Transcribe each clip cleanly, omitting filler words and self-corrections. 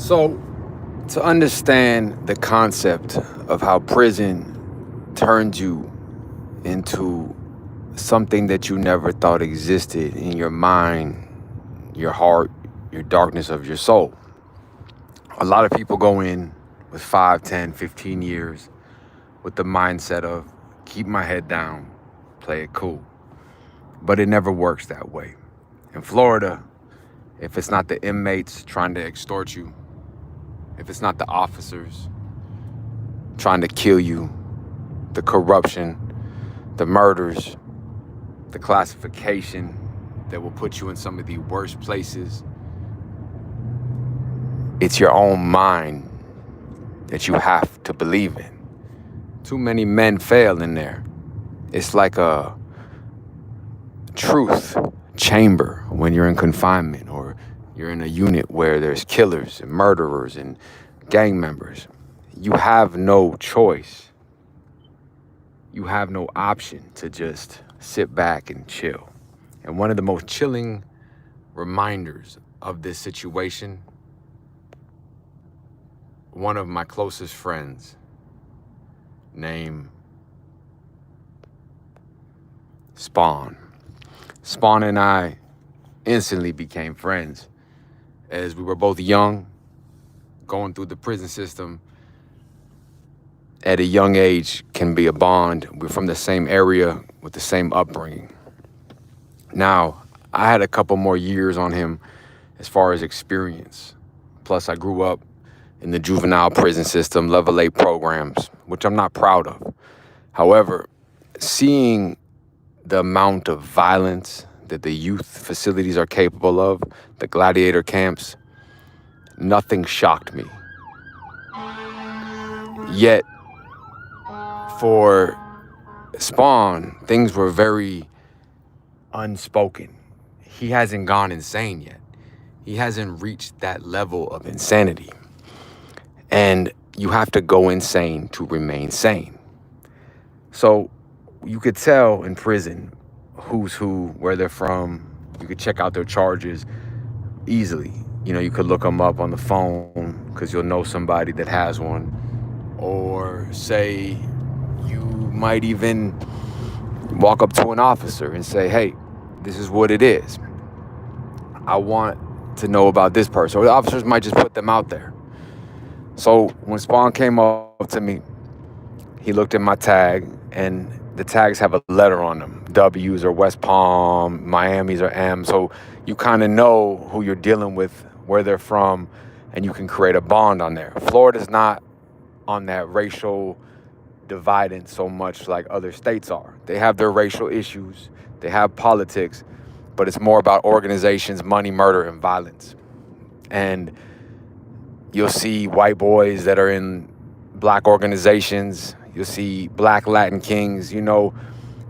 So, to understand the concept of how prison turns you into something that you never thought existed in your mind, your heart, your darkness of your soul. A lot of people go in with 5, 10, 15 years with the mindset of keep my head down, play it cool. But it never works that way. In Florida, if it's not the inmates trying to extort you, if it's not the officers trying to kill you, the corruption, the murders, the classification that will put you in some of the worst places, it's your own mind that you have to believe in. Too many men fail in there. It's like a truth chamber when you're in confinement or you're in a unit where there's killers and murderers and gang members. You have no choice. You have no option to just sit back and chill. And one of the most chilling reminders of this situation, one of my closest friends named Spawn. Spawn and I instantly became friends as we were both young, going through the prison system at a young age can be a bond. We're from the same area with the same upbringing. Now, I had a couple more years on him as far as experience. Plus, I grew up in the juvenile prison system, level 8 programs, which I'm not proud of. However, seeing the amount of violence that the youth facilities are capable of, the gladiator camps, nothing shocked me. Yet, for Spawn, things were very unspoken. He hasn't gone insane yet. He hasn't reached that level of insanity. And you have to go insane to remain sane. So you could tell in prison who's who, where they're from. You could check out their charges easily. You could look them up on the phone because you'll know somebody that has one. Or say you might even walk up to an officer and say, hey, this is what it is. I want to know about this person. Or the officers might just put them out there. So when Spawn came up to me, he looked at my tag, and the tags have a letter on them. W's are West Palm, Miami's are M. So you kind of know who you're dealing with, where they're from, and you can create a bond on there. Florida's not on that racial dividing so much like other states are. They have their racial issues, they have politics, but it's more about organizations, money, murder, and violence. And you'll see white boys that are in black organizations. You'll see black Latin kings.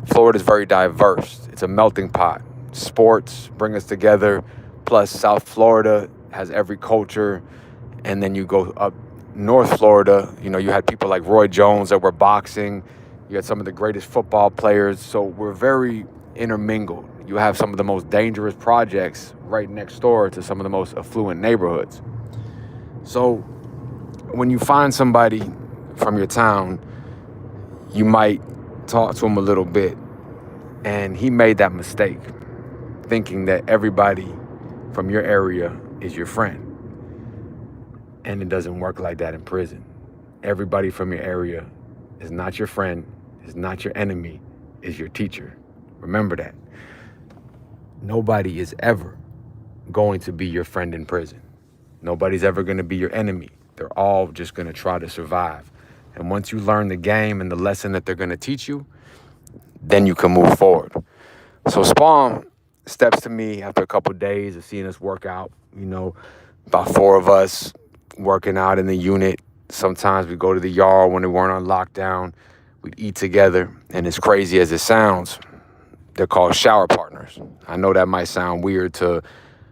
Florida's very diverse. It's a melting pot. Sports bring us together. Plus, South Florida has every culture. And then you go up North Florida, you had people like Roy Jones that were boxing. You had some of the greatest football players. So we're very intermingled. You have some of the most dangerous projects right next door to some of the most affluent neighborhoods. So when you find somebody from your town, you might talk to him a little bit. And he made that mistake, thinking that everybody from your area is your friend. And it doesn't work like that in prison. Everybody from your area is not your friend, is not your enemy, is your teacher. Remember that. Nobody is ever going to be your friend in prison. Nobody's ever going to be your enemy. They're all just going to try to survive. And once you learn the game and the lesson that they're going to teach you, then you can move forward. So Spawn steps to me after a couple of days of seeing us work out, about 4 of us working out in the unit. Sometimes we go to the yard when they weren't on lockdown. We'd eat together. And as crazy as it sounds, they're called shower partners. I know that might sound weird to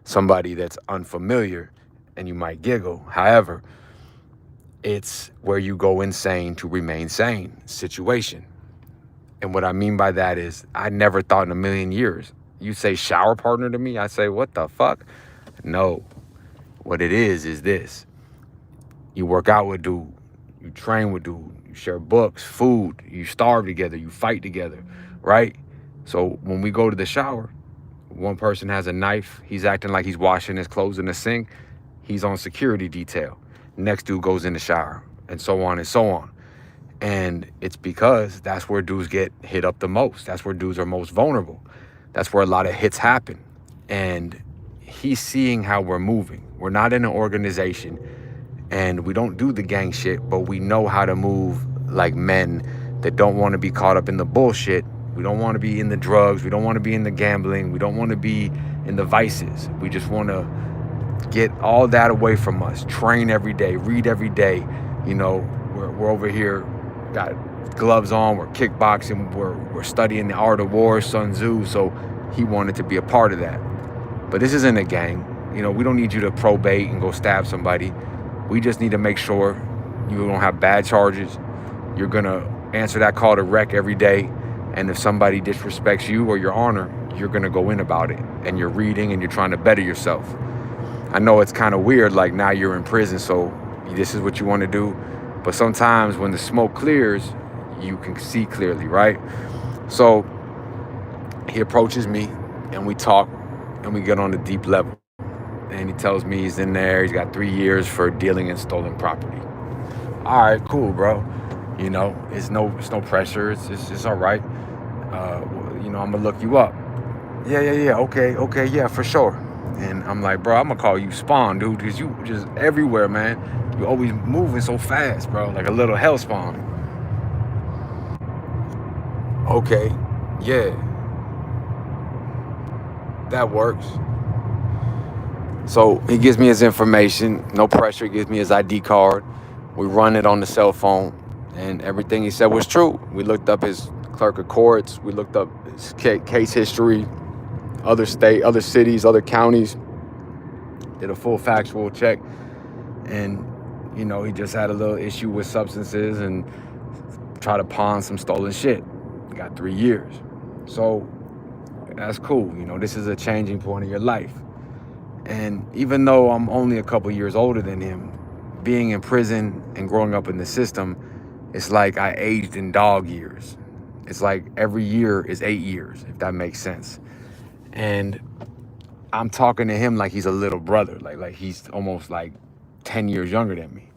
somebody that's unfamiliar and you might giggle. However, it's where you go insane to remain sane situation. And what I mean by that is I never thought in a million years. You say shower partner to me, I say, what the fuck? No. What it is this. You work out with dude, you train with dude, you share books, food, you starve together, you fight together, right? So when we go to the shower, one person has a knife, he's acting like he's washing his clothes in the sink, he's on security detail. Next dude goes in the shower, and so on and so on. And it's because that's where dudes get hit up the most. That's where dudes are most vulnerable. That's where a lot of hits happen. And he's seeing how we're moving. We're not in an organization and we don't do the gang shit, but we know how to move like men that don't want to be caught up in the bullshit. We don't want to be in the drugs. We don't want to be in the gambling. We don't want to be in the vices. We just want to get all that away from us. Train every day, read every day. You know, we're over here, got gloves on, we're kickboxing, we're studying the art of war, Sun Tzu. So he wanted to be a part of that. But this isn't a gang. You know, we don't need you to probate and go stab somebody. We just need to make sure you don't have bad charges. You're going to answer that call to rec every day. And if somebody disrespects you or your honor, you're going to go in about it. And you're reading and you're trying to better yourself. I know it's kind of weird, like now you're in prison, so this is what you want to do. But sometimes when the smoke clears, you can see clearly, right? So he approaches me and we talk and we get on a deep level. And he tells me he's in there. He's got 3 years for dealing in stolen property. All right, cool, bro. You know, it's no pressure. It's all right. You know, I'm gonna look you up. Yeah. Okay, yeah, for sure. And I'm like, bro, I'm gonna call you Spawn, dude, because you just everywhere, man. You're always moving so fast, bro, like a little hell spawn. Okay, yeah, that works. So he gives me his information, no pressure, gives me his ID card. We run it on the cell phone, and everything he said was true. We looked up his clerk of courts, we looked up his case history, other cities, other counties, did a full factual check. And, you know, he just had a little issue with substances and tried to pawn some stolen shit. He got 3 years. So that's cool. You know, this is a changing point in your life. And even though I'm only a couple years older than him, being in prison and growing up in the system, it's like I aged in dog years. It's like every year is 8 years, if that makes sense. And I'm talking to him like he's a little brother, like he's almost like 10 years younger than me.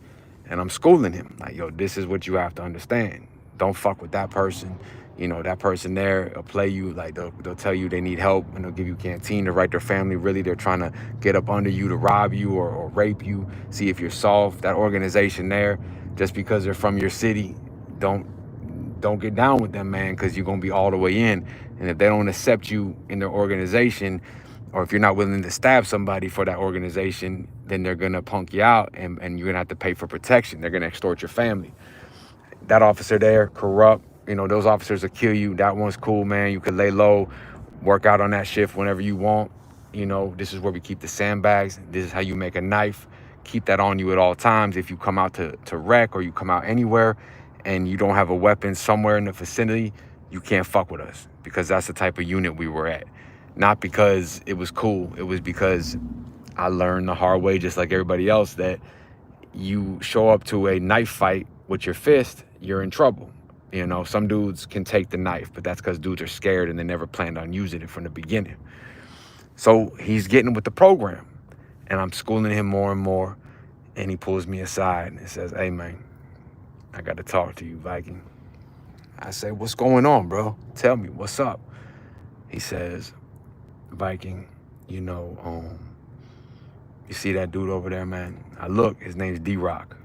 And I'm schooling him like, yo, this is what you have to understand. Don't fuck with that person. You know, that person there will play you, like they'll tell you they need help and they'll give you canteen to write their family. Really, they're trying to get up under you to rob you or rape you, see if you're soft. That organization there, just because they're from your city, don't get down with them, man, because you're going to be all the way in. And if they don't accept you in their organization, or if you're not willing to stab somebody for that organization, then they're going to punk you out and you're going to have to pay for protection. They're going to extort your family. That officer there, corrupt. You know, those officers will kill you. That one's cool, man. You can lay low, work out on that shift whenever you want. You know, this is where we keep the sandbags. This is how you make a knife. Keep that on you at all times. If you come out to wreck or you come out anywhere and you don't have a weapon somewhere in the vicinity, you can't fuck with us, because that's the type of unit we were at. Not because it was cool. It was because I learned the hard way, just like everybody else, that you show up to a knife fight with your fist, you're in trouble. You know, some dudes can take the knife, but that's because dudes are scared and they never planned on using it from the beginning. So he's getting with the program, and I'm schooling him more and more. And he pulls me aside and says, hey, man, I got to talk to you, Viking. I say, what's going on, bro? Tell me, what's up? He says, Viking, you know, you see that dude over there, man? I look, his name's D-Rock.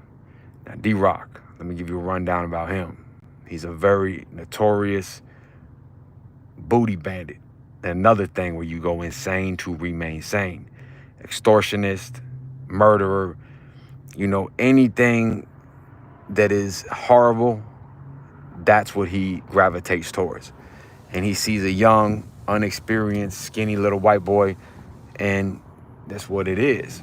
Now, D-Rock, let me give you a rundown about him. He's a very notorious booty bandit. Another thing where you go insane to remain sane. Extortionist, murderer, you know, anything that is horrible, that's what he gravitates towards. And he sees a young, unexperienced, skinny little white boy, and that's what it is.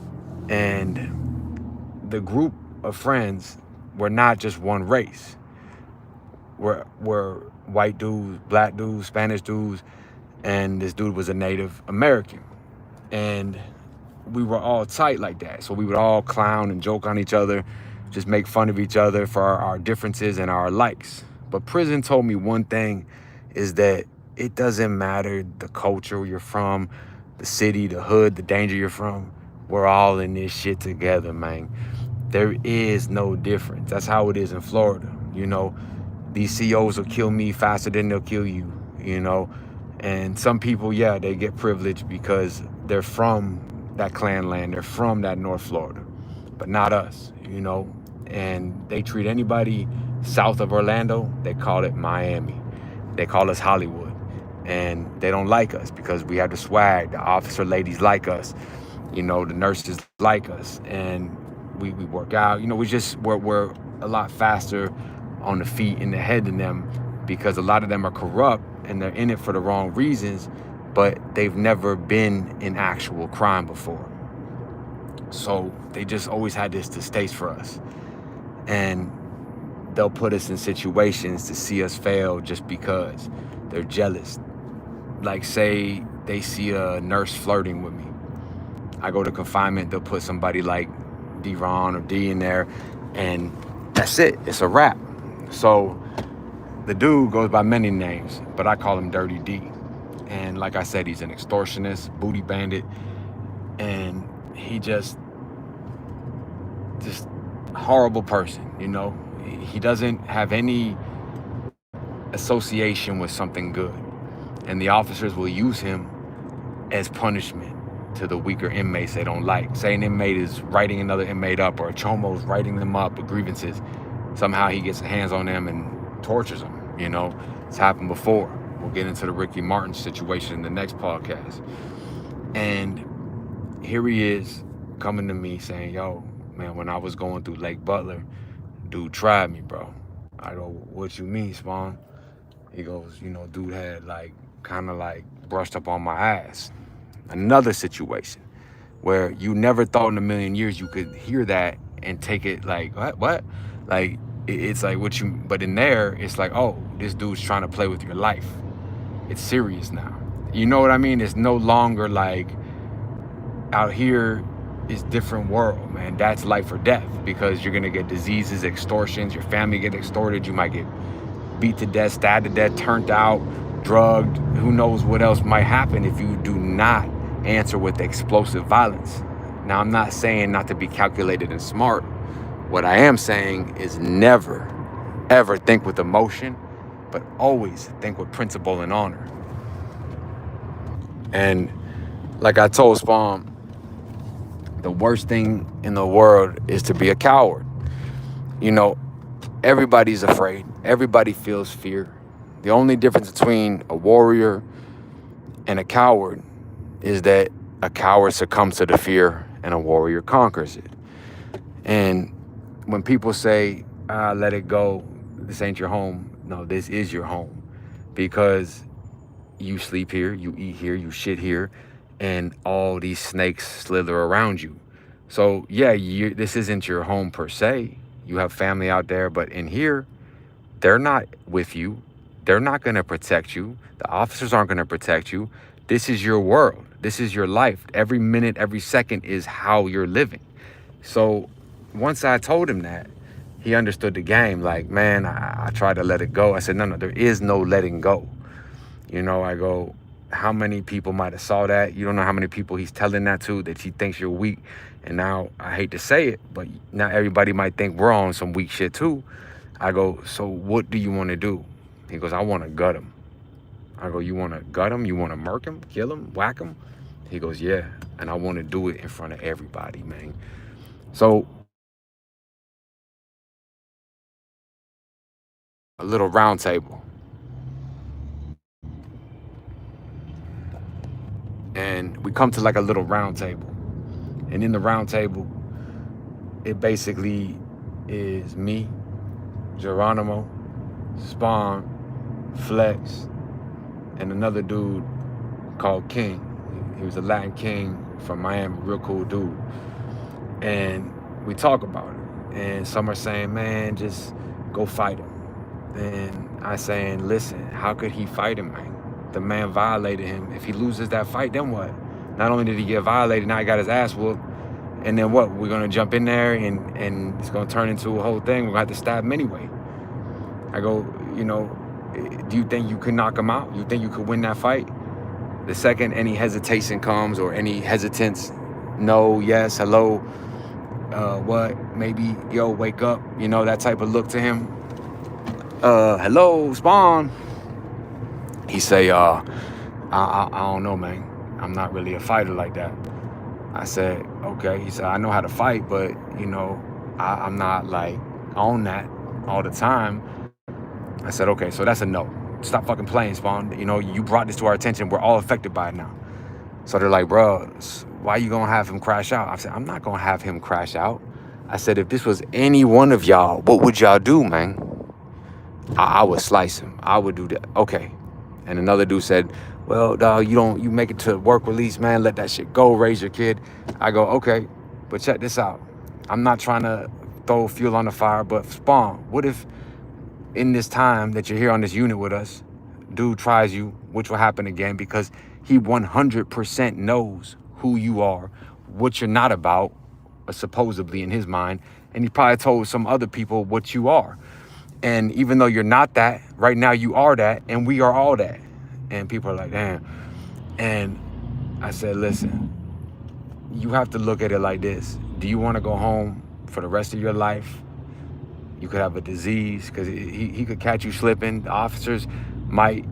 And the group of friends were not just one race. We're white dudes, black dudes, Spanish dudes, and this dude was a Native American. And we were all tight like that. So we would all clown and joke on each other. just make fun of each other for our differences and our likes. But prison told me one thing is that it doesn't matter the culture you're from, the city, the hood, the danger you're from. We're all in this shit together, man. There is no difference. That's how it is in Florida. You know, these COs will kill me faster than they'll kill you, you know. And some people, yeah, they get privileged because they're from that clan land. They're from that North Florida, but not us, you know. And they treat anybody south of Orlando, they call it Miami. They call us Hollywood. And they don't like us because we have the swag. The officer ladies like us. You know, the nurses like us. And we work out. You know, we're a lot faster on the feet and the head than them because a lot of them are corrupt and they're in it for the wrong reasons, but they've never been in actual crime before. So they just always had this distaste for us. And they'll put us in situations to see us fail just because they're jealous. Like, say they see a nurse flirting with me. I go to confinement, they'll put somebody like D-Ron or D in there, and that's it. It's a wrap. So the dude goes by many names, but I call him Dirty D. And like I said, he's an extortionist, booty bandit, and he just horrible person, you know. He doesn't have any association with something good. And the officers will use him as punishment to the weaker inmates they don't like. Say an inmate is writing another inmate up, or a chomo's writing them up with grievances. Somehow he gets hands on them and tortures them, you know. It's happened before. We'll get into the Ricky Martin situation in the next podcast. And here he is coming to me saying, yo, man, when I was going through Lake Butler, dude tried me, bro. I go, what you mean, Spawn? He goes, you know, dude had kind of brushed up on my ass. Another situation where you never thought in a million years you could hear that and take it like, what? Like, it's like what you, but in there, it's like, oh, this dude's trying to play with your life. It's serious now. You know what I mean? It's no longer like out here is different world, man. That's life or death, because you're gonna get diseases, extortions, your family get extorted, you might get beat to death, stabbed to death, turned out, drugged. Who knows what else might happen if you do not answer with explosive violence. Now, I'm not saying not to be calculated and smart. What I am saying is never, ever think with emotion, but always think with principle and honor. And like I told Spawn, the worst thing in the world is to be a coward. You know, everybody's afraid. Everybody feels fear. The only difference between a warrior and a coward is that a coward succumbs to the fear and a warrior conquers it. And when people say, let it go, this ain't your home. No, this is your home, because you sleep here, you eat here, you shit here, and all these snakes slither around you. So yeah, this isn't your home per se. You have family out there, but in here, they're not with you. They're not going to protect you. The officers aren't going to protect you. This is your world. This is your life. Every minute, every second is how you're living. So once I told him that, he understood the game. Like, man, I tried to let it go. I said, no, there is no letting go. You know, I go, how many people might have saw that? You don't know how many people he's telling that to, that he thinks you're weak. And now, I hate to say it, but now everybody might think we're on some weak shit too. I go, so what do you want to do? He goes, I want to gut him. I go, you want to gut him? You want to murk him, kill him, whack him? He goes, yeah. And I want to do it in front of everybody, man. So a little round table. And we come to like a little round table. And in the round table, it basically is me, Geronimo, Spawn, Flex, and another dude called King. He was a Latin king from Miami, real cool dude. And we talk about it. And some are saying, man, just go fight him. And I saying, listen, how could he fight him, man? The man violated him. If he loses that fight, then what? Not only did he get violated, now he got his ass whooped. And then what? We're gonna jump in there and it's gonna turn into a whole thing. We're gonna have to stab him anyway. I go, you know, do you think you could knock him out? You think you could win that fight? The second any hesitation comes or any hesitance, no, yes, hello, what, maybe, yo, wake up, you know, that type of look to him. Hello, Spawn. He say, I don't know, man. I'm not really a fighter like that. I said, okay. He said, I know how to fight, but, you know, I'm not like on that all the time. I said, okay, so that's a no. Stop fucking playing, Spawn. You know, you brought this to our attention. We're all affected by it now. So they're like, bro, why you gonna have him crash out? I said, I'm not gonna have him crash out. I said, if this was any one of y'all, what would y'all do, man? I would slice him. I would do that. Okay. And another dude said, well, dog, you make it to work release, man. Let that shit go. Raise your kid. I go, okay, but check this out. I'm not trying to throw fuel on the fire, but Spawn, what if in this time that you're here on this unit with us, dude tries you, which will happen again because he 100% knows who you are, what you're not about, supposedly in his mind, and he probably told some other people what you are. And even though you're not that, right now you are that, and we are all that. And people are like, damn. And I said, listen, you have to look at it like this. Do you want to go home for the rest of your life? You could have a disease because he could catch you slipping. The officers might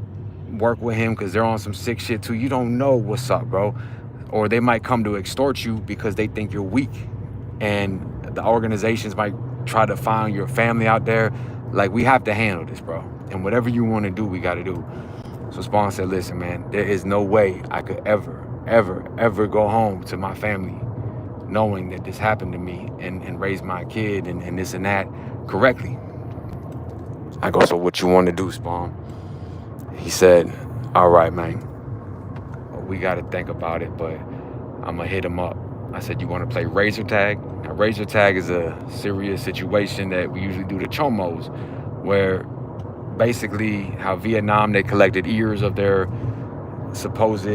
work with him because they're on some sick shit too. You don't know what's up, bro. Or they might come to extort you because they think you're weak. And the organizations might try to find your family out there. Like, we have to handle this, bro. And whatever you want to do, we got to do. So Spawn said, listen, man, there is no way I could ever go home to my family knowing that this happened to me and raise my kid and this and that correctly. I go, so what you want to do, Spawn? He said, all right, man, we got to think about it, but I'm going to hit him up. I said, you want to play razor tag? Now, razor tag is a serious situation that we usually do to chomos, where basically how Vietnam, they collected ears of their supposed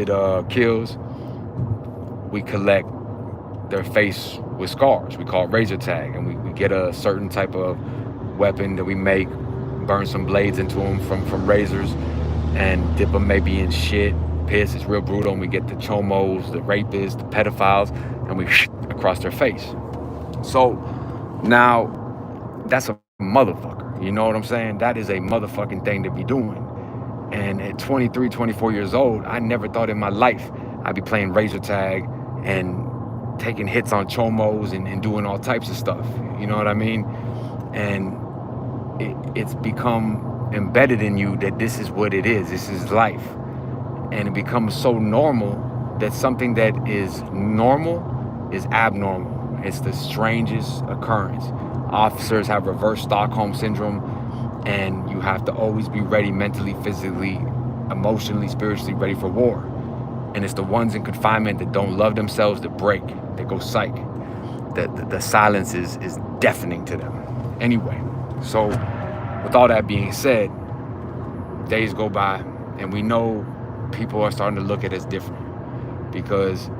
kills. We collect their face with scars. We call it razor tag, and we get a certain type of weapon that we make, burn some blades into them from razors, and dip them maybe in shit, piss. It's real brutal, and we get the chomos, the rapists, the pedophiles, and we across their face. So now that's a motherfucker. You know what I'm saying? That is a motherfucking thing to be doing. And at 23, 24 years old, I never thought in my life I'd be playing razor tag and taking hits on chomos and doing all types of stuff. You know what I mean? And it's become embedded in you that this is what it is. This is life. And it becomes so normal that something that is normal is abnormal. It's the strangest occurrence. Officers have reverse Stockholm syndrome, and you have to always be ready mentally, physically, emotionally, spiritually ready for war. And it's the ones in confinement that don't love themselves that break, that go psych. The silence is deafening to them. Anyway, so with all that being said, days go by, and we know people are starting to look at us different because,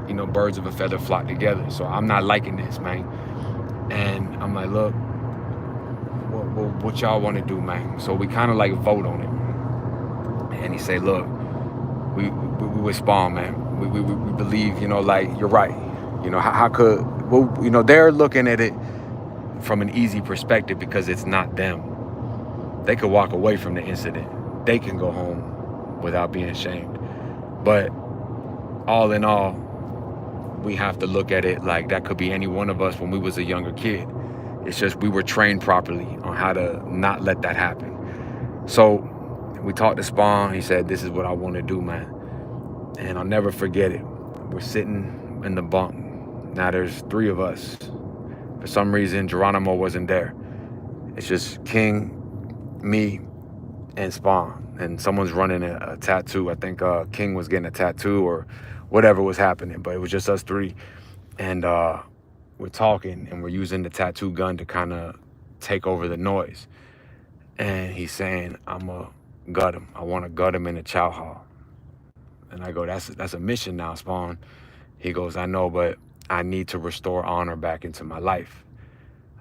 you know, birds of a feather flock together. So I'm not liking this, man. And I'm like, look, what y'all want to do, man? So we kind of like vote on it. And he said, look, we with Spawn, man. We believe, you know, like, you're right. You know, how could, well, you know, they're looking at it from an easy perspective because it's not them. They could walk away from the incident. They can go home without being ashamed. But all in all, we have to look at it like that could be any one of us when we was a younger kid. It's just we were trained properly on how to not let that happen. So we talked to Spawn. He said, this is what I want to do, man. And I'll never forget it. We're sitting in the bunk. Now there's 3 of us. For some reason, Geronimo wasn't there. It's just King, me, and Spawn. And someone's running a tattoo. I think King was getting a tattoo or whatever was happening, but it was just us 3. And we're talking, and we're using the tattoo gun to kind of take over the noise. And he's saying, I'm going to gut him. I want to gut him in the chow hall. And I go, that's a mission now, Spawn. He goes, I know, but I need to restore honor back into my life.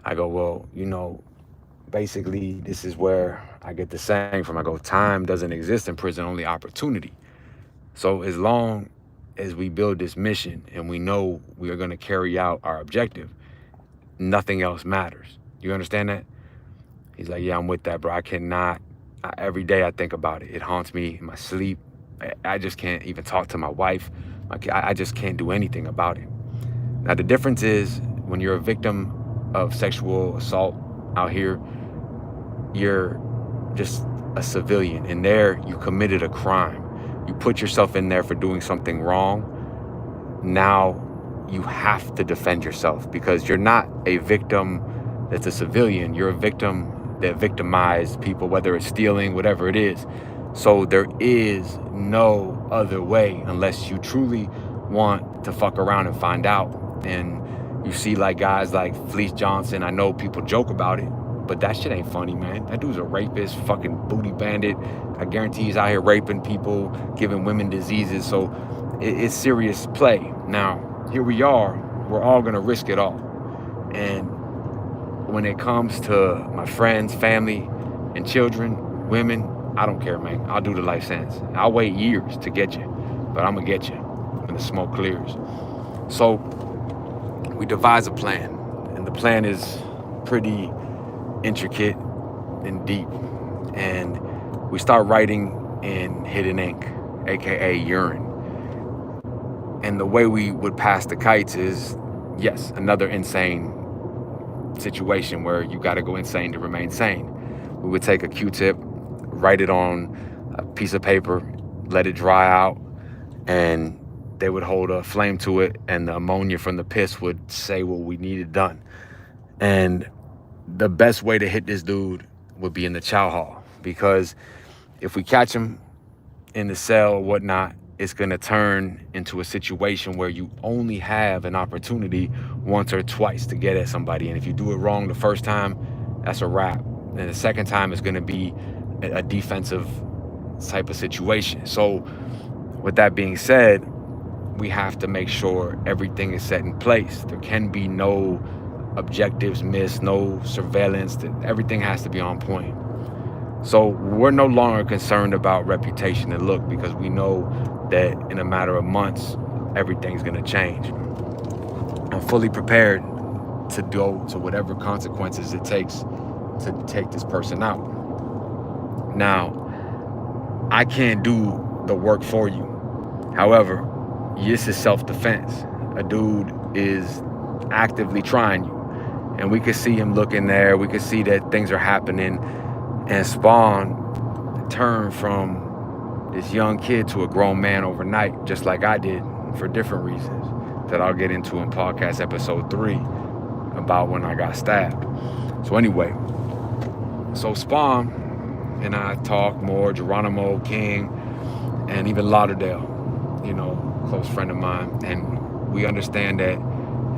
I go, well, basically, this is where I get the saying from. I go, time doesn't exist in prison, only opportunity. So as long as we build this mission and we know we are going to carry out our objective, nothing else matters. You understand that? He's like, yeah, I'm with that, bro. I cannot. Every day I think about it. It haunts me in my sleep. I just can't even talk to my wife. I just can't do anything about it. Now, the difference is when you're a victim of sexual assault out here, you're just a civilian. And there, you committed a crime. You put yourself in there for doing something wrong. Now, you have to defend yourself because you're not a victim that's a civilian. You're a victim that victimized people, whether it's stealing, whatever it is. So there is no other way unless you truly want to fuck around and find out. And you see like guys like Fleece Johnson. I know people joke about it, but that shit ain't funny, man. That dude's a rapist, fucking booty bandit. I guarantee he's out here raping people, giving women diseases. So it's serious play. Now, here we are. We're all gonna risk it all. And when it comes to my friends, family, and children, women, I don't care, man. I'll do the life sentence. I'll wait years to get you, but I'm gonna get you when the smoke clears. So we devise a plan, and the plan is pretty intricate and deep. And we start writing in hidden ink, aka urine. And the way we would pass the kites is, yes, another insane situation where you got to go insane to remain sane. We would take a Q-tip, write it on a piece of paper, let it dry out, and they would hold a flame to it, and the ammonia from the piss would say what we needed done. And the best way to hit this dude would be in the chow hall, because if we catch him in the cell or whatnot, it's going to turn into a situation where you only have an opportunity once or twice to get at somebody. And if you do it wrong the first time, that's a wrap. And the second time is going to be a defensive type of situation. So with that being said, we have to make sure everything is set in place. There can be no objectives missed, no surveillance. Everything has to be on point. So we're no longer concerned about reputation and look, because we know that in a matter of months, everything's going to change. I'm fully prepared to go to whatever consequences it takes to take this person out. Now, I can't do the work for you. However, this is self-defense. A dude is actively trying you. And we could see him looking there. We could see that things are happening. And Spawn turned from this young kid to a grown man overnight, just like I did, for different reasons that I'll get into in podcast episode 3 about when I got stabbed. So anyway, so Spawn and I talk more, Geronimo, King, and even Lauderdale, close friend of mine. And we understand that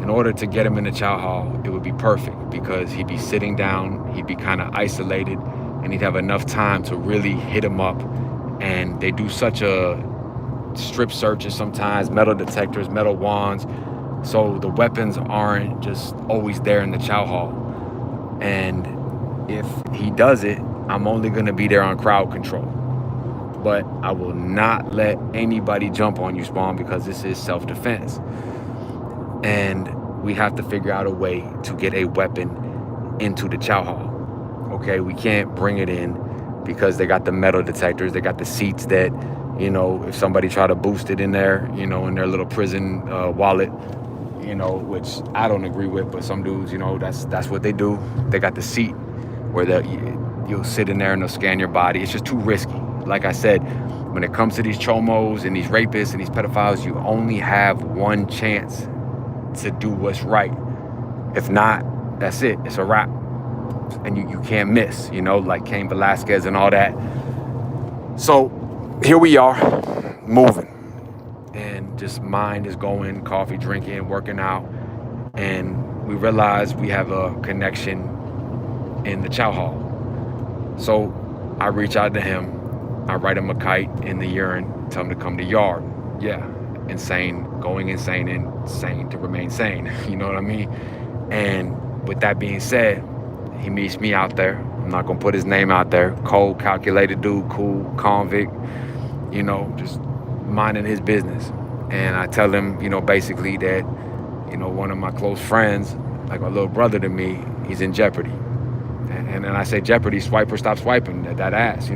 in order to get him in the chow hall, it would be perfect because he'd be sitting down, he'd be kind of isolated, and he'd have enough time to really hit him up. And they do such a strip searches sometimes, metal detectors, metal wands, so the weapons aren't just always there in the chow hall. And if he does it, I'm only going to be there on crowd control. But I will not let anybody jump on you, Spawn, because this is self-defense. And we have to figure out a way to get a weapon into the chow hall. Okay, we can't bring it in because they got the metal detectors, they got the seats that, if somebody try to boost it in there, in their little prison wallet, which I don't agree with, but some dudes, that's what they do. They got the seat where you'll sit in there and they'll scan your body. It's just too risky. Like I said, when it comes to these chomos and these rapists and these pedophiles, you only have one chance to do what's right. If not, that's it. It's a wrap. And you can't miss, like Cain Velasquez and all that. So here we are, moving. And just mind is going, coffee drinking, working out. And we realize we have a connection in the chow hall. So I reach out to him. I write him a kite in the urine, tell him to come to yard. Yeah, insane, going insane, and sane to remain sane. You know what I mean? And with that being said, he meets me out there. I'm not gonna put his name out there. Cold, calculated dude, cool, convict, just minding his business. And I tell him, basically that, one of my close friends, like a little brother to me, he's in jeopardy. And then I say jeopardy, swiper, stop swiping that ass,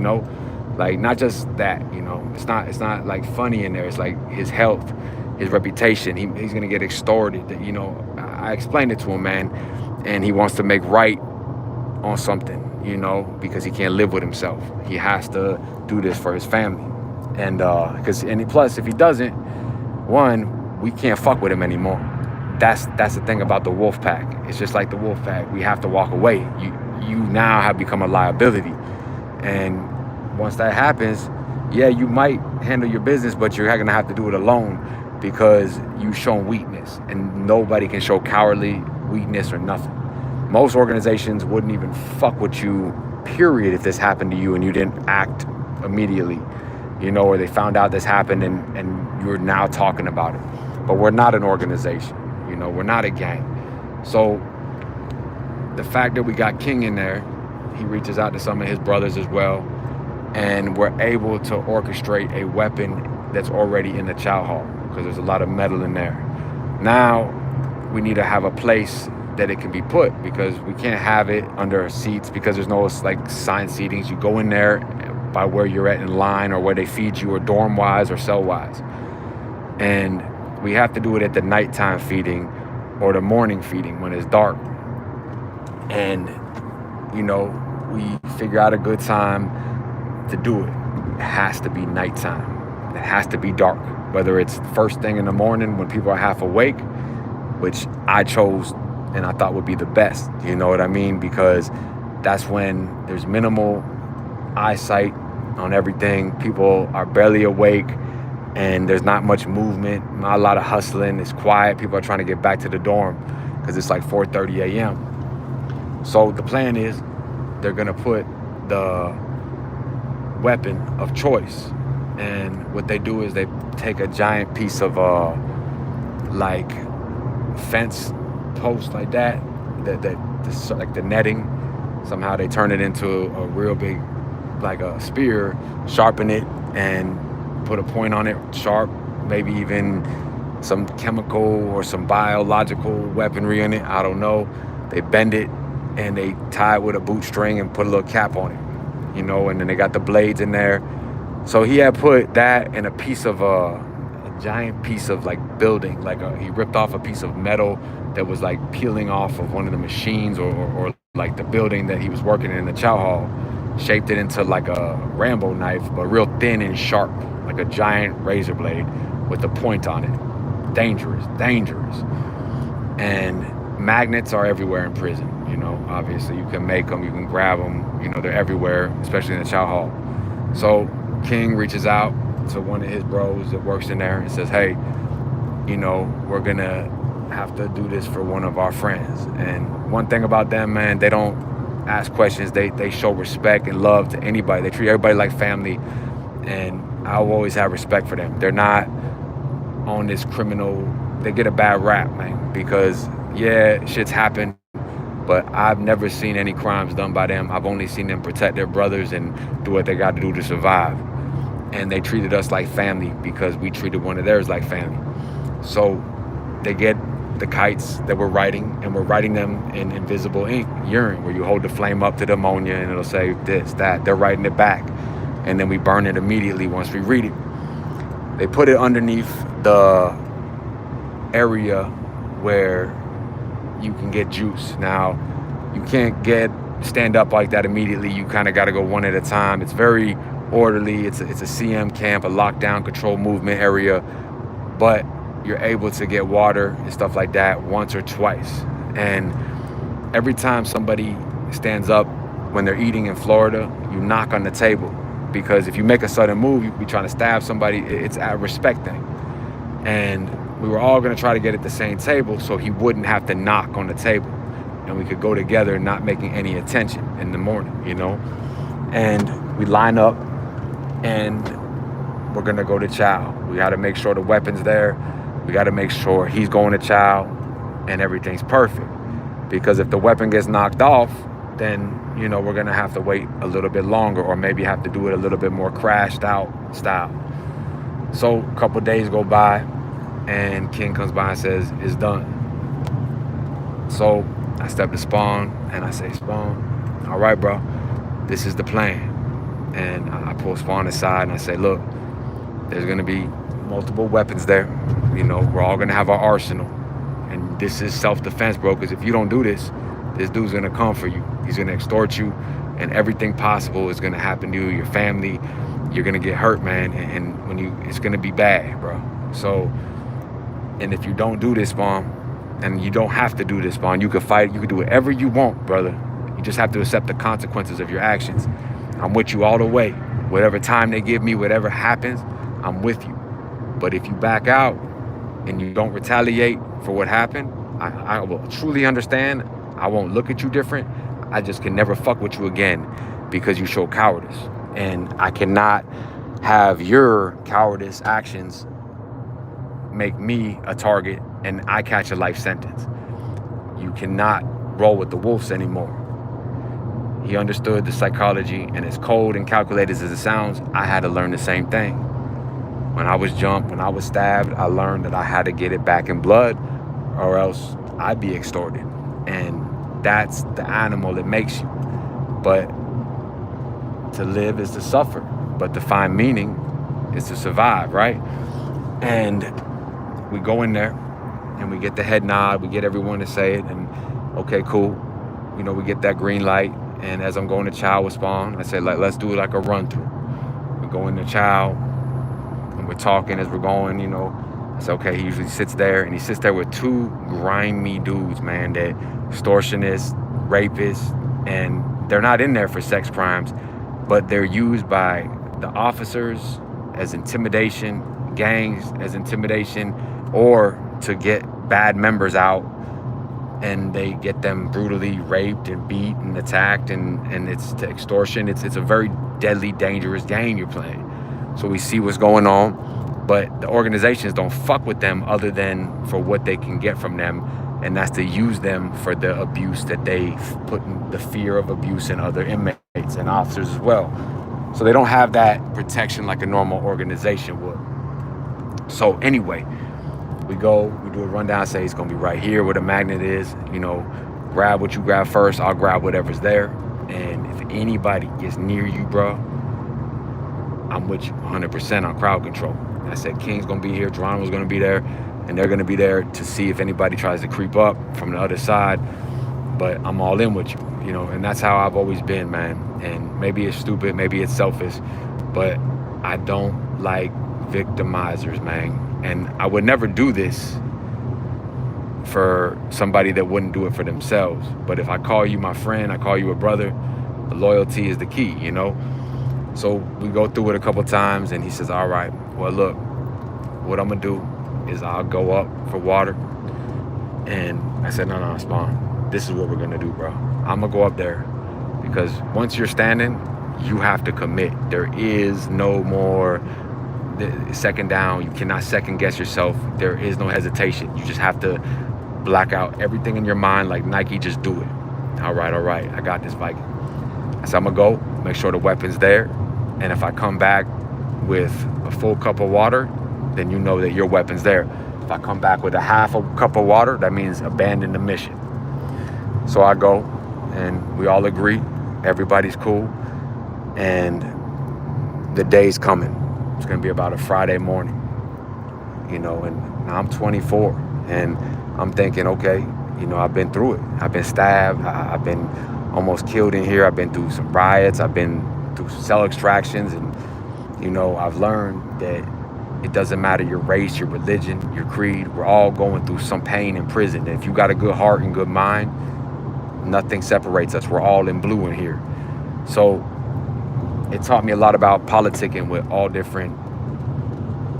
like not just that, it's not like funny in there. It's like his health, his reputation. He's gonna get extorted. I explained it to him, man, and he wants to make right on something, because he can't live with himself. He has to do this for his family, and plus, if he doesn't, one, we can't fuck with him anymore. That's the thing about the wolf pack. It's just like the wolf pack. We have to walk away. You now have become a liability, and once that happens, yeah, you might handle your business, but you're gonna have to do it alone because you've shown weakness, and nobody can show cowardly weakness or nothing. Most organizations wouldn't even fuck with you, period, if this happened to you and you didn't act immediately, or they found out this happened and you're now talking about it. But we're not an organization, we're not a gang. So the fact that we got King in there, he reaches out to some of his brothers as well, and we're able to orchestrate a weapon that's already in the chow hall, because there's a lot of metal in there. Now we need to have a place that it can be put, because we can't have it under seats, because there's no like signed seatings. You go in there by where you're at in line, or where they feed you, or dorm wise or cell wise. And we have to do it at the nighttime feeding or the morning feeding when it's dark. And we figure out a good time to do it. It has to be nighttime. It has to be dark, whether it's first thing in the morning when people are half awake, which I chose and I thought would be the best, you know what I mean? Because that's when there's minimal eyesight on everything. People are barely awake, and there's not much movement, not a lot of hustling. It's quiet. People are trying to get back to the dorm because it's like 4:30 a.m. So the plan is they're gonna put the weapon of choice, and what they do is they take a giant piece of like fence post like that like the netting. Somehow they turn it into a real big, like a spear, sharpen it and put a point on it sharp, maybe even some chemical or some biological weaponry in it, I don't know. They bend it and they tie it with a bootstring and put a little cap on it, and then they got the blades in there. So he had put that and a piece of a giant piece of like building, he ripped off a piece of metal that was like peeling off of one of the machines or like the building that he was working in the chow hall, shaped it into like a Rambo knife, but real thin and sharp, like a giant razor blade with a point on it. Dangerous. And magnets are everywhere in prison, obviously you can make them, you can grab them, they're everywhere, especially in the chow hall. So King reaches out to one of his bros that works in there and says, hey, we're gonna have to do this for one of our friends. And one thing about them, man, they don't ask questions. They show respect and love to anybody. They treat everybody like family, and I'll always have respect for them. They're not on this criminal. They get a bad rap, man, because yeah, shit's happened, but I've never seen any crimes done by them. I've only seen them protect their brothers and do what they got to do to survive. And they treated us like family because we treated one of theirs like family. So they get the kites that we're writing, and we're writing them in invisible ink, urine, where you hold the flame up to the ammonia and it'll say this, that. They're writing it back, and then we burn it immediately once we read it. They put it underneath the area where you can get juice. Now, you can't stand up like that immediately. You kind of got to go one at a time. It's very orderly. It's a CM camp, a lockdown control movement area, but you're able to get water and stuff like that once or twice. And every time somebody stands up when they're eating in Florida, you knock on the table, because if you make a sudden move, you be trying to stab somebody. It's a respect thing. And we were all going to try to get at the same table so he wouldn't have to knock on the table, and we could go together not making any attention in the morning, And we line up and we're going to go to chow. We got to make sure the weapon's there. We got to make sure he's going to chow and everything's perfect. Because if the weapon gets knocked off, then, you know, we're going to have to wait a little bit longer, or maybe have to do it a little bit more crashed out style. So a couple days go by, and King comes by and says, it's done. So I step to Spawn, and I say, Spawn, all right, bro, this is the plan. And I pull Spawn aside, and I say, look, there's going to be multiple weapons there. You know, we're all going to have our arsenal. And this is self-defense, bro, because if you don't do this, this dude's going to come for you. He's going to extort you, and everything possible is going to happen to you, your family. You're going to get hurt, man, and when you, it's going to be bad, bro. So, and if you don't do this, Spawn, and you don't have to do this, Spawn, you can fight, you can do whatever you want, brother. You just have to accept the consequences of your actions. I'm with you all the way. Whatever time they give me, whatever happens, I'm with you. But if you back out and you don't retaliate for what happened, I will truly understand. I won't look at you different. I just can never fuck with you again because you show cowardice. And I cannot have your cowardice actions make me a target and I catch a life sentence. You cannot roll with the wolves anymore. He understood the psychology, and as cold and calculated as it sounds, I had to learn the same thing. When I was jumped, when I was stabbed, I learned that I had to get it back in blood or else I'd be extorted. And that's the animal that makes you. But to live is to suffer, but to find meaning is to survive, right? And we go in there and we get the head nod, we get everyone to say it, and okay, cool. You know, we get that green light. And as I'm going to chow with Spawn, I said, let's do it like a run through. We go into chow and we're talking as we're going, you know. I said, okay, he usually sits there, and he sits there with two grimy dudes, man, that extortionists, rapists, and they're not in there for sex crimes, but they're used by the officers as intimidation, gangs as intimidation, or to get bad members out, and they get them brutally raped and beat and attacked, and it's to extortion. It's a very deadly, dangerous game you're playing. So we see what's going on, but the organizations don't fuck with them other than for what they can get from them, and that's to use them for the abuse that they put in, the fear of abuse in other inmates and officers as well. So they don't have that protection like a normal organization would. So anyway, we go, we do a rundown, say it's gonna be right here where the magnet is, you know, grab what you grab first, I'll grab whatever's there. And if anybody gets near you, bro, I'm with you 100% on crowd control. I said King's gonna be here, Geronimo's gonna be there, and they're gonna be there to see if anybody tries to creep up from the other side. But I'm all in with you, you know, and that's how I've always been, man. And maybe it's stupid, maybe it's selfish, but I don't like victimizers, man. And I would never do this for somebody that wouldn't do it for themselves. But if I call you my friend, I call you a brother, the loyalty is the key, you know? So we go through it a couple times, and he says, all right, well, look, what I'm gonna do is I'll go up for water. And I said, no, Spawn, this is what we're gonna do, bro. I'm gonna go up there, because once you're standing, you have to commit. There is no more second down. You cannot second guess yourself. There is no hesitation. You just have to black out everything in your mind like Nike, just do it. All right, I got this, Viking. So I'm gonna go, make sure the weapon's there, and if I come back with a full cup of water, then you know that your weapon's there. If I come back with a half a cup of water, that means abandon the mission. So I go, and we all agree, everybody's cool, and the day's coming. It's gonna be about a Friday morning, you know, and I'm 24, and I'm thinking, okay, you know, I've been through it. I've been stabbed, I've been almost killed in here, I've been through some riots, I've been through cell extractions, and, you know, I've learned that it doesn't matter your race, your religion, your creed, we're all going through some pain in prison. And if you got a good heart and good mind, nothing separates us. We're all in blue in here. So it taught me a lot about politicking with all different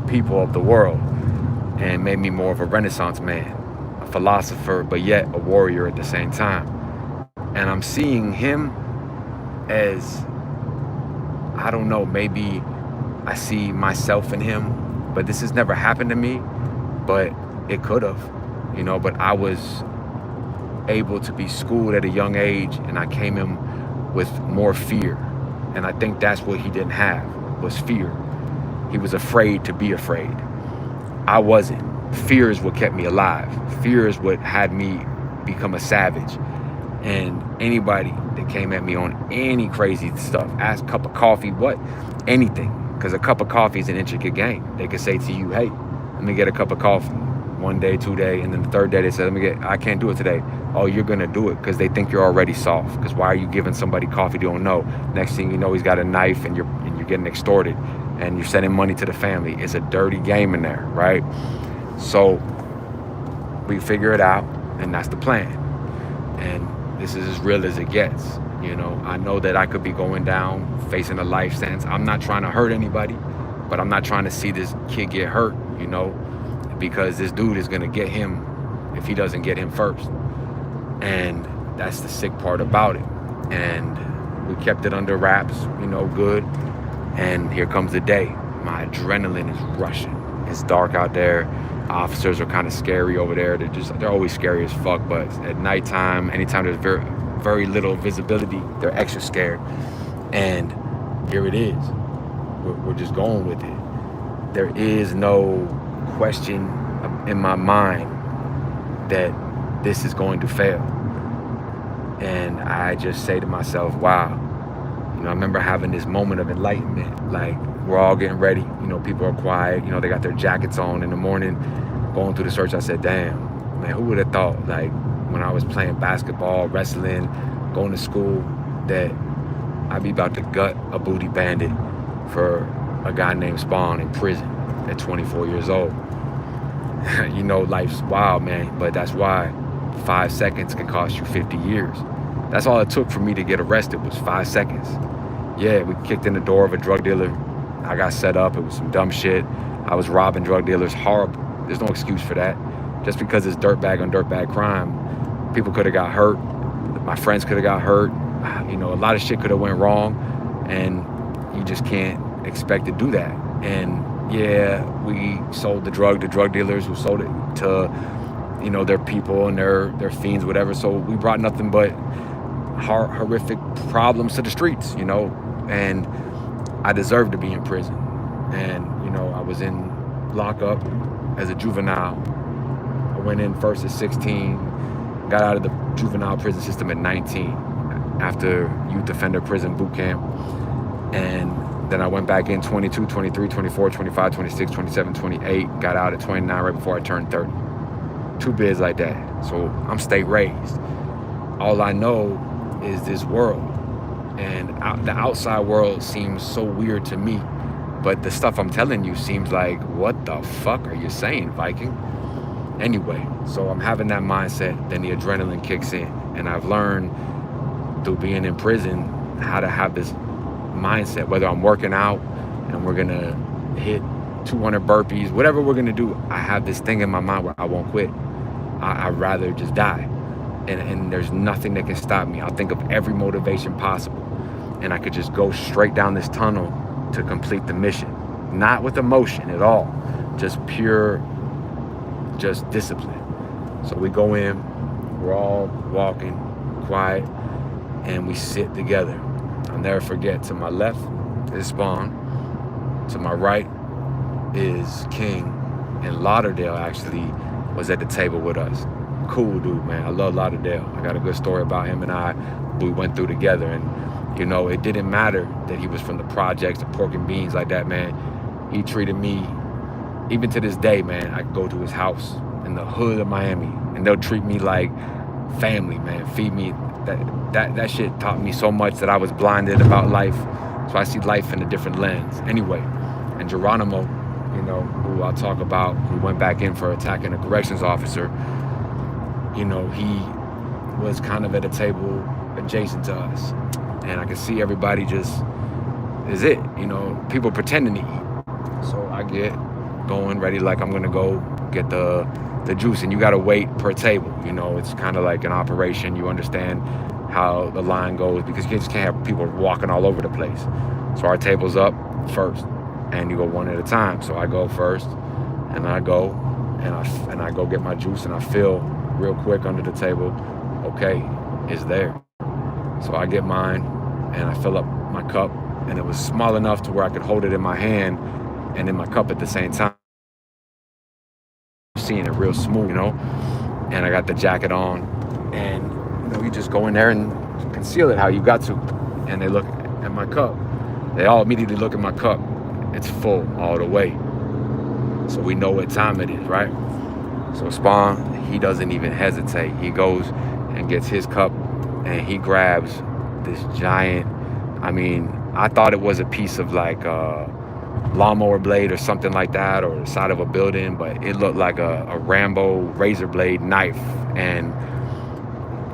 people of the world, and made me more of a Renaissance man, a philosopher, but yet a warrior at the same time. And I'm seeing him as, I don't know, maybe I see myself in him, But this has never happened to me, but it could have, but I was able to be schooled at a young age, and I came in with more fear. And I think that's what he didn't have, was fear. He was afraid to be afraid. I wasn't. Fear is what kept me alive. Fear is what had me become a savage. And anybody that came at me on any crazy stuff, ask cup of coffee, what? Anything. Because a cup of coffee is an intricate game. They could say to you, hey, let me get a cup of coffee. 1 day, 2 days, and then the third day they said, I can't do it today. Oh, you're gonna do it because they think you're already soft. Because why are you giving somebody coffee they don't know? Next thing you know, he's got a knife and you're getting extorted and you're sending money to the family. It's a dirty game in there, right? So we figure it out, and that's the plan. And this is as real as it gets. I know that I could be going down, facing a life sentence. I'm not trying to hurt anybody, but I'm not trying to see this kid get hurt, because this dude is going to get him if he doesn't get him first. And that's the sick part about it. And we kept it under wraps, good. And here comes the day. My adrenaline is rushing. It's dark out there. Officers are kind of scary over there. They're always scary as fuck. But at nighttime, anytime there's very, very little visibility, they're extra scared. And here it is. We're just going with it. There is no question in my mind that this is going to fail. And I just say to myself, wow. I remember having this moment of enlightenment. Like, we're all getting ready. People are quiet. They got their jackets on in the morning. Going through the search, I said, damn, man, who would have thought, like, when I was playing basketball, wrestling, going to school, that I'd be about to gut a booty bandit for a guy named Spawn in prison at 24 years old. Life's wild, man, but that's why 5 seconds can cost you 50 years. That's all it took for me to get arrested, was 5 seconds. Yeah, we kicked in the door of a drug dealer. I got set up. It was some dumb shit. I was robbing drug dealers. Horrible. There's no excuse for that. Just because it's dirtbag on dirtbag crime, people could have got hurt. My friends could have got hurt. A lot of shit could have went wrong, and you just can't expect to do that. And yeah, we sold the drug to drug dealers who sold it to, their people and their fiends, whatever. So we brought nothing but horrific problems to the streets, and I deserved to be in prison. And, I was in lockup as a juvenile. I went in first at 16, got out of the juvenile prison system at 19 after youth offender prison boot camp. And then I went back in 22, 23, 24, 25, 26, 27, 28, got out at 29 right before I turned 30. 2 bids like that. So I'm state raised. All I know is this world. And the outside world seems so weird to me. But the stuff I'm telling you seems like, what the fuck are you saying, Viking? Anyway, so I'm having that mindset, then the adrenaline kicks in. And I've learned through being in prison how to have this mindset, whether I'm working out and we're gonna hit 200 burpees, whatever we're gonna do, I have this thing in my mind where I won't quit. I'd rather just die. And there's nothing that can stop me. I'll think of every motivation possible. And I could just go straight down this tunnel to complete the mission. Not with emotion at all. Just pure, just discipline. So we go in, we're all walking, quiet, and we sit together. I'll never forget, to my left is Spawn. To my right is King. And Lauderdale actually was at the table with us. Cool dude, man. I love Lauderdale. I got a good story about him and we went through together. And, it didn't matter that he was from the projects, the pork and beans like that, man. He treated me, even to this day, man, I go to his house in the hood of Miami, and they'll treat me like family, man. Feed me. That shit taught me so much that I was blinded about life. So I see life in a different lens. Anyway, and Geronimo, who I'll talk about, who went back in for attacking a corrections officer, he was kind of at a table adjacent to us. And I could see everybody just, is it, people pretending to eat. So I get going, ready, like I'm gonna go get the juice, and you gotta wait per table. It's kind of like an operation. You understand how the line goes, because you just can't have people walking all over the place. So our table's up first. and you go one at a time. So I go first, and I go, and I go get my juice, and I feel real quick under the table. Okay, it's there. So I get mine, and I fill up my cup, and it was small enough to where I could hold it in my hand and in my cup at the same time. Seeing it real smooth, and I got the jacket on, and you just go in there and conceal it how you got to. And they look at my cup. They all immediately look at my cup. It's full all the way. So we know what time it is, right? So Spawn, he doesn't even hesitate. He goes and gets his cup, and he grabs this giant, I thought it was a piece of like lawnmower blade or something like that, or the side of a building, but it looked like a Rambo razor blade knife. And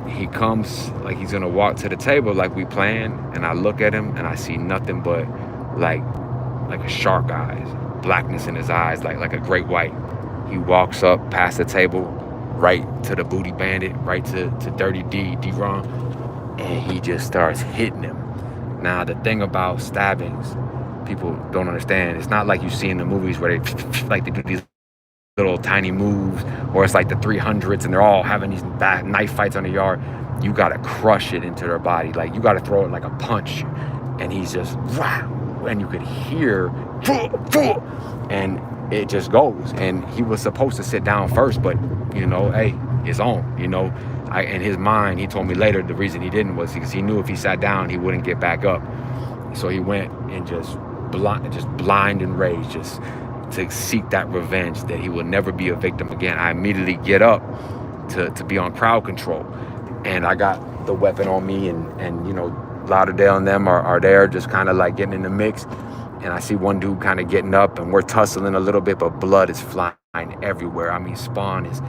he comes like he's gonna walk to the table like we planned, and I look at him and I see nothing but like a shark eyes, blackness in his eyes, like a great white. He walks up past the table, right to the booty bandit, right to Dirty D-Ron, and he just starts hitting him. Now the thing about stabbings, people don't understand, it's not like you see in the movies where they like they do these little tiny moves, or it's like the 300s and they're all having these bad knife fights on the yard. You gotta crush it into their body, like you gotta throw it like a punch. And he's just, and you could hear, and it just goes. And he was supposed to sit down first, but hey, it's on. In his mind, he told me later the reason he didn't was because he knew if he sat down, he wouldn't get back up. So he went and just blind and rage, just to seek that revenge, that he will never be a victim again. I immediately get up to be on crowd control, and I got the weapon on me, and Lauderdale and them are there just kind of like getting in the mix. And I see one dude kind of getting up, and we're tussling a little bit, but blood is flying everywhere. Spawn is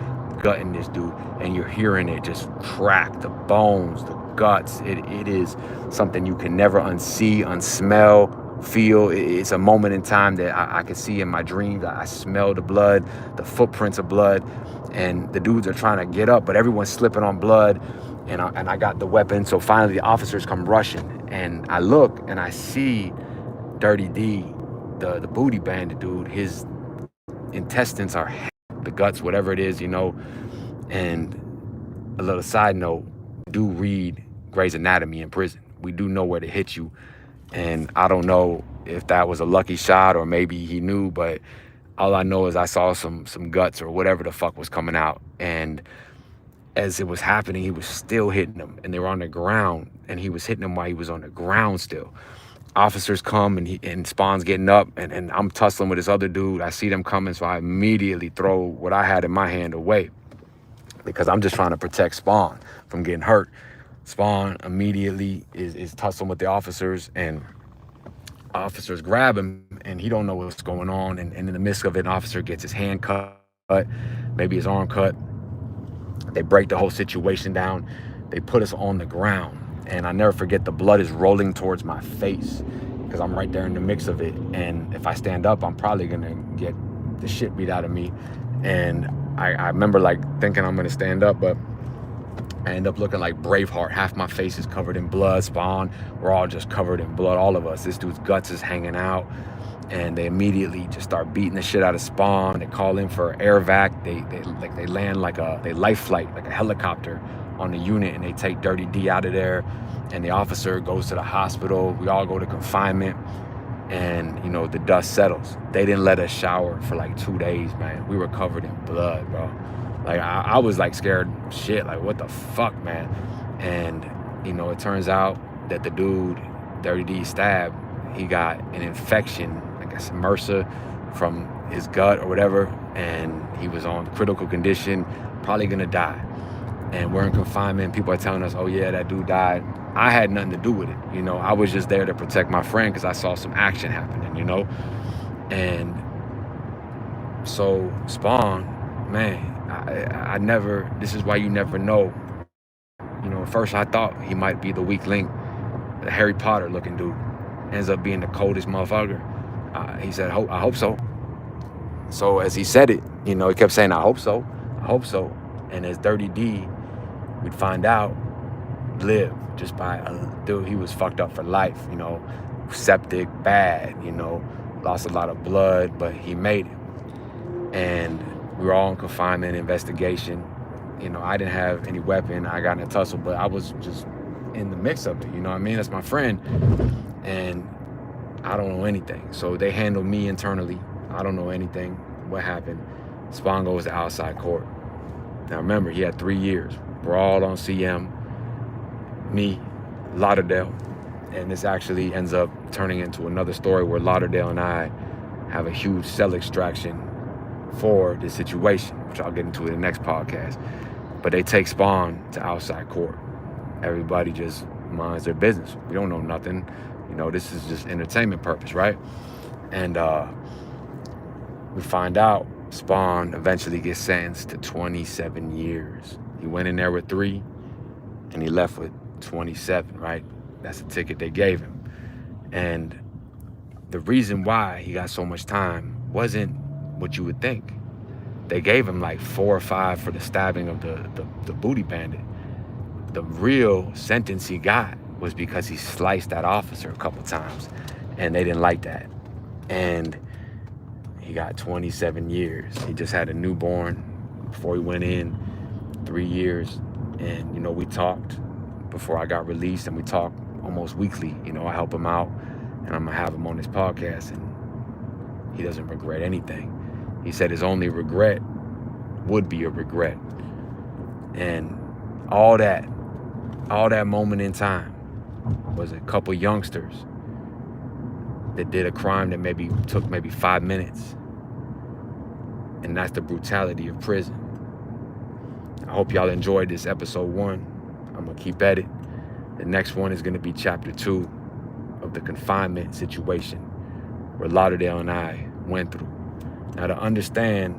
gutting this dude, and you're hearing it just crack, the bones, the guts. It is something you can never unsee, unsmell, feel. It's a moment in time that I can see in my dreams. I smell the blood, the footprints of blood, and the dudes are trying to get up, but everyone's slipping on blood, and I got the weapon. So finally the officers come rushing, and I look and I see Dirty D, the booty bandit dude. His intestines are the guts, whatever it is, and a little side note, do read Grey's Anatomy in prison. We do know where to hit you. And I don't know if that was a lucky shot or maybe he knew, but all I know is I saw some guts or whatever the fuck was coming out. And as it was happening, he was still hitting them, and they were on the ground, and he was hitting them while he was on the ground still. Officers come, and Spawn's getting up, and I'm tussling with this other dude. I see them coming, so I immediately throw what I had in my hand away, because I'm just trying to protect Spawn from getting hurt. Spawn immediately is tussling with the officers, and officers grab him, and he don't know what's going on. And in the midst of it, an officer gets his hand cut, maybe his arm cut. They break the whole situation down. They put us on the ground, and I never forget, the blood is rolling towards my face because I'm right there in the mix of it. And if I stand up, I'm probably gonna get the shit beat out of me. And I remember like thinking I'm gonna stand up, but I end up looking like Braveheart. Half my face is covered in blood. Spawn, we're all just covered in blood, all of us. This dude's guts is hanging out. And they immediately just start beating the shit out of Spawn. They call in for air vac. They land like they life flight, like a helicopter on the unit, and they take Dirty D out of there. And the officer goes to the hospital. We all go to confinement, and the dust settles. They didn't let us shower for like 2 days, man. We were covered in blood, bro. Like I was like scared shit, like what the fuck, man. And it turns out that the dude Dirty D stabbed, he got an infection, like a MRSA, from his gut or whatever, and he was on critical condition, probably gonna die. And we're in confinement. People are telling us, oh yeah, that dude died. I had nothing to do with it. I was just there to protect my friend because I saw some action happening, And so Spawn, man, I never, this is why you never know. At first I thought he might be the weak link, the Harry Potter looking dude. Ends up being the coldest motherfucker. He said, I hope so. So as he said it, he kept saying, I hope so. And as Dirty D, we'd find out, lived just by, dude, he was fucked up for life, septic, bad, lost a lot of blood, but he made it. And we were all in confinement investigation. I didn't have any weapon. I got in a tussle, but I was just in the mix of it. You know what I mean? That's my friend. And I don't know anything. So they handled me internally. I don't know anything. What happened? Spawn goes to outside court. Now remember, he had 3 years. We're all on CM. Me, Lauderdale. And this actually ends up turning into another story where Lauderdale and I have a huge cell extraction for this situation, which I'll get into in the next podcast. But they take Spawn to outside court. Everybody just minds their business. We don't know nothing. This is just entertainment purpose, right? And we find out Spawn eventually gets sentenced to 27 years. He went in there with 3 and he left with 27, right? That's the ticket they gave him. And the reason why he got so much time wasn't what you would think. They gave him like 4 or 5 for the stabbing of the booty bandit. The real sentence he got was because he sliced that officer a couple times, and they didn't like that. And he got 27 years. He just had a newborn before he went in, 3 years. And, we talked before I got released, and we talk almost weekly. I help him out, and I'm gonna have him on this podcast, and he doesn't regret anything. He said his only regret would be a regret. And all that moment in time was a couple youngsters that did a crime that took 5 minutes. And that's the brutality of prison. I hope y'all enjoyed this episode 1. I'm gonna keep at it. The next one is gonna be chapter 2 of the confinement situation where Lauderdale and I went through. Now, to understand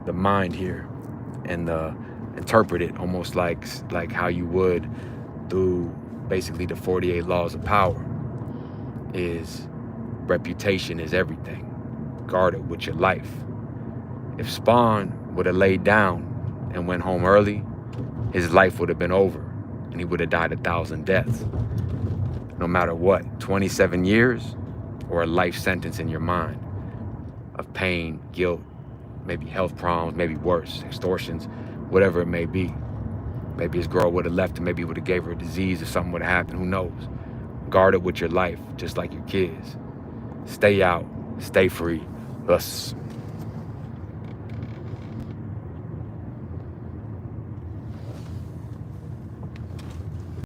the mind here and interpret it almost like how you would through basically the 48 laws of power, is reputation is everything. Guard it with your life. If Spawn would have laid down and went home early, his life would have been over and he would have died 1,000 deaths. No matter what, 27 years or a life sentence in your mind of pain, guilt, maybe health problems, maybe worse, extortions, whatever it may be. Maybe his girl would have left him, maybe he would have gave her a disease or something would have happened, who knows? Guard it with your life, just like your kids. Stay out, stay free. Us.